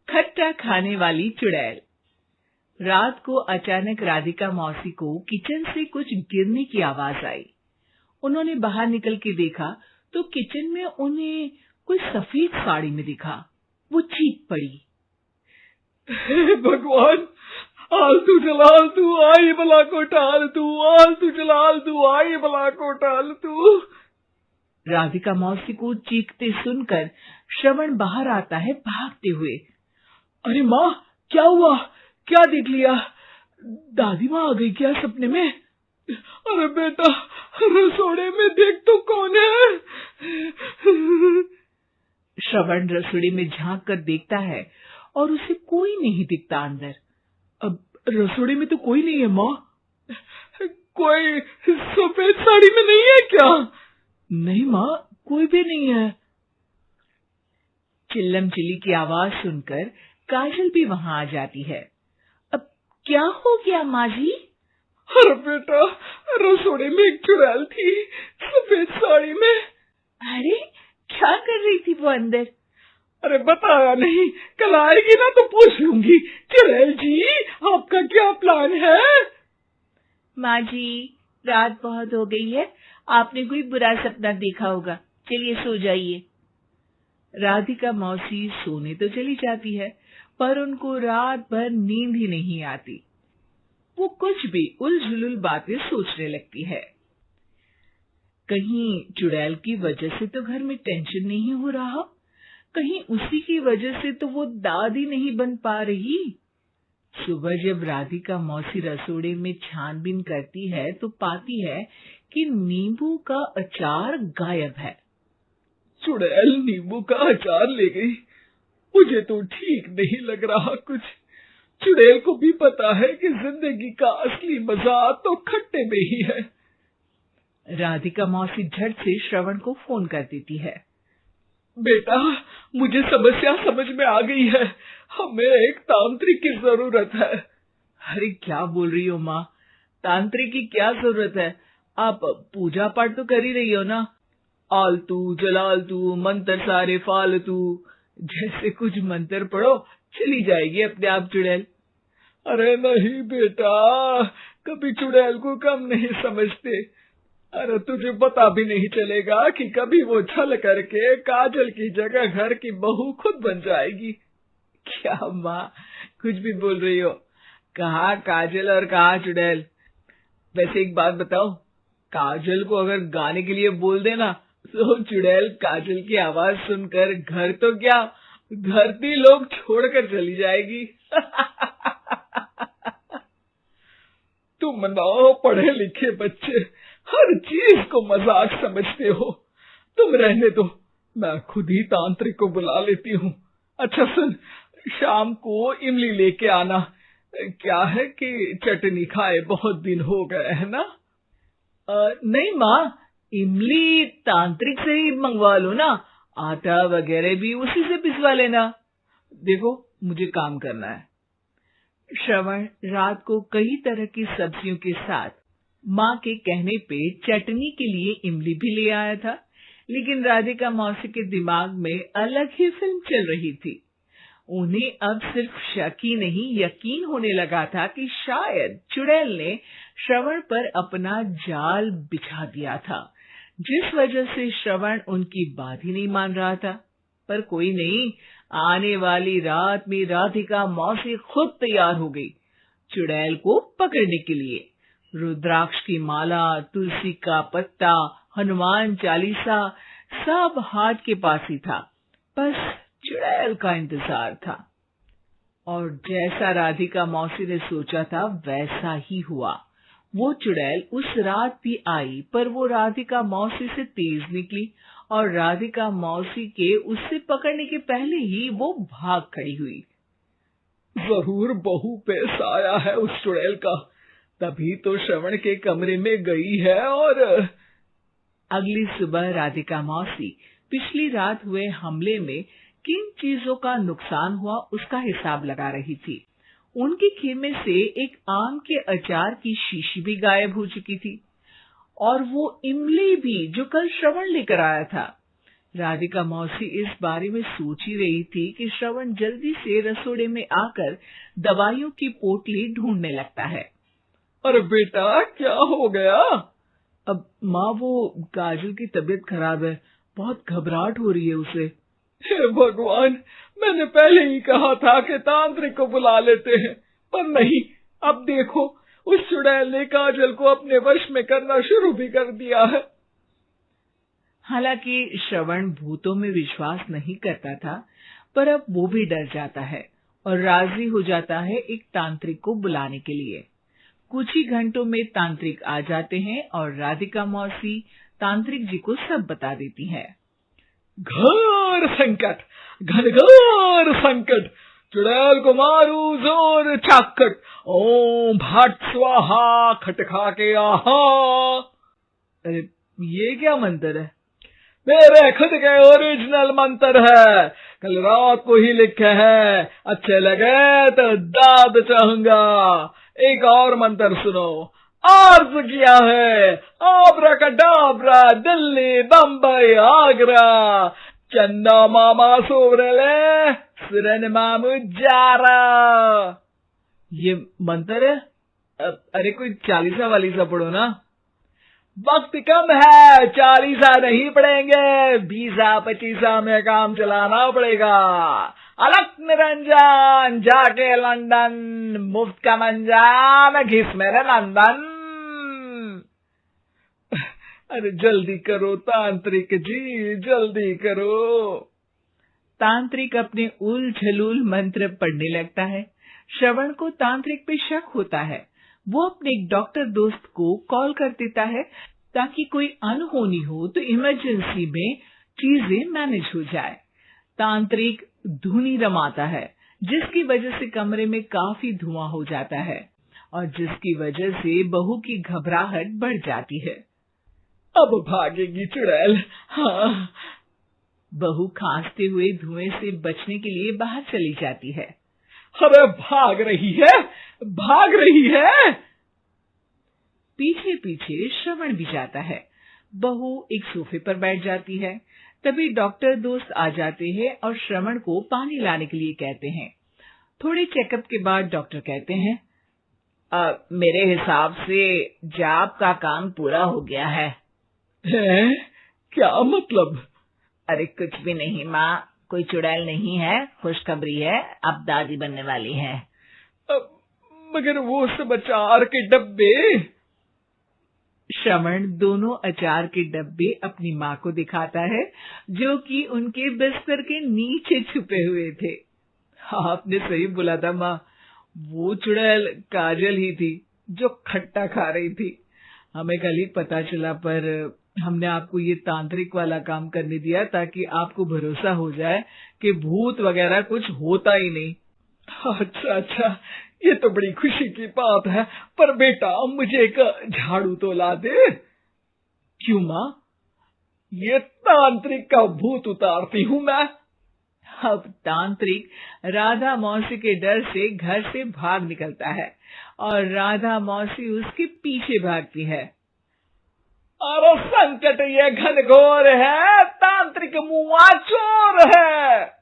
खट्टा खाने वाली चुड़ैल। रात को अचानक राधिका मौसी को किचन से कुछ गिरने की आवाज आई। उन्होंने बाहर निकल के देखा तो किचन में उन्हें कोई सफेद साड़ी में दिखा। वो चीख पड़ी, हे भगवान, आलतू जलाल तू आई बला को टाल तू, आलतू जलाल तू आई बला को टाल तू। राधिका मौसी को चीखते सुनकर श्रवण बाहर आता है भागते हुए। अरे माँ, क्या हुआ? क्या देख लिया? दादी माँ आ गई क्या सपने में? अरे बेटा, रसोड़े में देख तो कौन है? श्रवण रसोड़ी में झांक कर देखता है और उसे कोई नहीं दिखता अंदर। अब रसोड़ी में तो कोई नहीं है माँ। कोई सफेद साड़ी में नहीं है क्या? नहीं माँ, कोई भी नहीं है। चिल्लम चिल्ली की आवाज सुनकर काजल भी वहां आ जाती है। अब क्या हो गया माँ जी? अरे बेटा, रसोड़े में एक चुड़ैल थी सफेद साड़ी में। अरे क्या कर रही थी वो अंदर? अरे बताया नहीं, कल आएगी ना तो पूछ लूंगी। चुड़ैल जी, आपका क्या प्लान है? माँ जी, रात बहुत हो गई है, आपने कोई बुरा सपना देखा होगा, चलिए सो जाइए। राधिका मौसी सोने तो चली जाती है, पर उनको रात भर नींद ही नहीं आती। वो कुछ भी उलझुल बातें सोचने लगती है। कहीं चुड़ैल की वजह से तो घर में टेंशन नहीं हो रहा, कहीं उसी की वजह से तो वो दादी नहीं बन पा रही। सुबह जब राधिका मौसी रसोड़े में छानबीन करती है तो पाती है कि नींबू का अचार गायब है। चुड़ैल नींबू का अचार ले गई, मुझे तो ठीक नहीं लग रहा कुछ। चुड़ैल को भी पता है कि जिंदगी का असली मजा तो खट्टे में ही है। राधिका मौसी झट से श्रवण को फोन कर देती है। बेटा, मुझे समस्या समझ में आ गई है, हमें एक तांत्रिक की जरूरत है। अरे क्या बोल रही हो माँ, तांत्रिक की क्या जरूरत है? आप पूजा पाठ तो कर ही रही हो ना। आलतू जलालतू मंत्र सारे फालतू जैसे कुछ मंत्र पढ़ो, चली जाएगी अपने आप चुड़ैल। अरे नहीं बेटा, कभी चुड़ैल को कम नहीं समझते। अरे तुझे पता भी नहीं चलेगा कि कभी वो छल करके काजल की जगह घर की बहू खुद बन जाएगी। क्या माँ, कुछ भी बोल रही हो? कहाँ काजल और कहाँ चुड़ैल? वैसे एक बात बताओ, काजल को अगर गाने के लिए बोल देना तो चुड़ैल काजल की आवाज सुनकर घर तो क्या, धरती लोग छोड़कर चली जाएगी। तुम ना पढ़े लिखे बच्चे हर चीज को मजाक समझते हो। तुम रहने दो, मैं खुद ही तांत्रिक को बुला लेती हूँ। अच्छा सुन, शाम को इमली लेके आना। क्या है कि चटनी खाए बहुत दिन हो गए है ना? नहीं माँ, इमली तांत्रिक से ही मंगवा लो ना, आटा वगैरह भी उसी से पिसवा लेना। देखो मुझे काम करना है। श्रवण रात को कई तरह की सब्जियों के साथ माँ के कहने पे चटनी के लिए इमली भी ले आया था, लेकिन राधिका मौसी के दिमाग में अलग ही फिल्म चल रही थी। उन्हें अब सिर्फ शक ही नहीं यकीन होने लगा था कि शायद चुड़ैल ने श्रवण पर अपना जाल बिछा दिया था, जिस वजह से श्रवण उनकी बात ही नहीं मान रहा था। पर कोई नहीं, आने वाली रात में राधिका मौसी खुद तैयार हो गई चुड़ैल को पकड़ने के लिए। रुद्राक्ष की माला, तुलसी का पत्ता, हनुमान चालीसा सब हाथ के पास ही था, बस चुड़ैल का इंतजार था। और जैसा राधिका मौसी ने सोचा था वैसा ही हुआ। वो चुड़ैल उस रात भी आई, पर वो राधिका मौसी से तेज निकली और राधिका मौसी के उससे पकड़ने के पहले ही वो भाग खड़ी हुई। जरूर बहू पे साया है उस चुड़ैल का, तभी तो श्रवण के कमरे में गई है। और अगली सुबह राधिका मौसी पिछली रात हुए हमले में किन चीजों का नुकसान हुआ उसका हिसाब लगा रही थी। उनके खेमे से एक आम के अचार की शीशी भी गायब हो चुकी थी और वो इमली भी जो कल श्रवण लेकर आया था। राधिका मौसी इस बारे में सोच ही रही थी कि श्रवण जल्दी से रसोड़े में आकर दवाइयों की पोटली ढूंढने लगता है। अरे बेटा, क्या हो गया? अब माँ, वो काजल की तबीयत खराब है, बहुत घबराहट हो रही है उसे। हे भगवान, मैंने पहले ही कहा था कि तांत्रिक को बुला लेते हैं, पर नहीं। अब देखो, उस चुड़ैल ने काजल को अपने वश में करना शुरू भी कर दिया है। हालांकि श्रवण भूतों में विश्वास नहीं करता था, पर अब वो भी डर जाता है और राजी हो जाता है एक तांत्रिक को बुलाने के लिए। कुछ ही घंटों में तांत्रिक आ जाते हैं और राधिका मौसी तांत्रिक जी को सब बता देती है। घोर संकट, घनघोर संकट, चुड़ैल को मारू जोर चाकट, ओम भट स्वाहा खटखा के आहा। अरे ये क्या मंत्र है? मेरे खुद के ओरिजिनल मंत्र है, कल रात को ही लिखे हैं, अच्छे लगे तो दाद चाहूंगा। एक और मंत्र सुनो। अर्ज किया है, आब्राकडाब्रा, दिल्ली, बम्बई, आगरा, चंदा मामा सोवरले, सुरन मामू जारा। ये मंत्र है? अरे कोई 40 वाली सा पढ़ो ना। वक्त कम है, 40 नहीं पड़ेंगे, 20-25 में काम चलाना पड़ेगा। अलक निरंजन, जाके लंदन, मुफ्त का मंजान, घिस मेरे नंदन। अरे जल्दी करो तांत्रिक जी, जल्दी करो। तांत्रिक अपने उल झलूल मंत्र पढ़ने लगता है। श्रवण को तांत्रिक पे शक होता है। वो अपने एक डॉक्टर दोस्त को कॉल कर देता है ताकि कोई अनहोनी हो तो इमरजेंसी में चीजें मैनेज हो जाए। तांत्रिक धुनी रमाता है, जिसकी वजह से कमरे में काफी धुआं हो जाता है और जिसकी वजह से बहू की घबराहट बढ़ जाती है। अब भागेगी चुड़ैल। हाँ। बहू खांसते हुए धुएं से बचने के लिए बाहर चली जाती है। अरे भाग रही है, भाग रही है। पीछे पीछे श्रवण भी जाता है। बहू एक सोफे पर बैठ जाती है। तभी डॉक्टर दोस्त आ जाते हैं और श्रवण को पानी लाने के लिए कहते हैं। थोड़े चेकअप के बाद डॉक्टर कहते हैं, मेरे हिसाब से जाप का काम पूरा हो गया है। क्या मतलब? अरे कुछ भी नहीं माँ, कोई चुड़ैल नहीं है, खुशखबरी है, अब दादी बनने वाली है। मगर वो सब अचार के डब्बे। श्रवण दोनों अचार के डब्बे अपनी माँ को दिखाता है, जो कि उनके बिस्तर के नीचे छुपे हुए थे। आपने सही बोला था माँ, वो चुड़ैल काजल ही थी जो खट्टा खा रही थी। हमें कल ही पता चला, पर हमने आपको ये तांत्रिक वाला काम करने दिया ताकि आपको भरोसा हो जाए कि भूत वगैरह कुछ होता ही नहीं। अच्छा अच्छा, ये तो बड़ी खुशी की बात है। पर बेटा, मुझे एक झाड़ू तो ला दे। क्यों माँ? ये तांत्रिक का भूत उतारती हूँ मैं। अब तांत्रिक राधा मौसी के डर से घर से भाग निकलता है और राधा मौसी उसके पीछे भागती है। अरे संकट ये घनघोर है, तांत्रिक मुआ चोर है।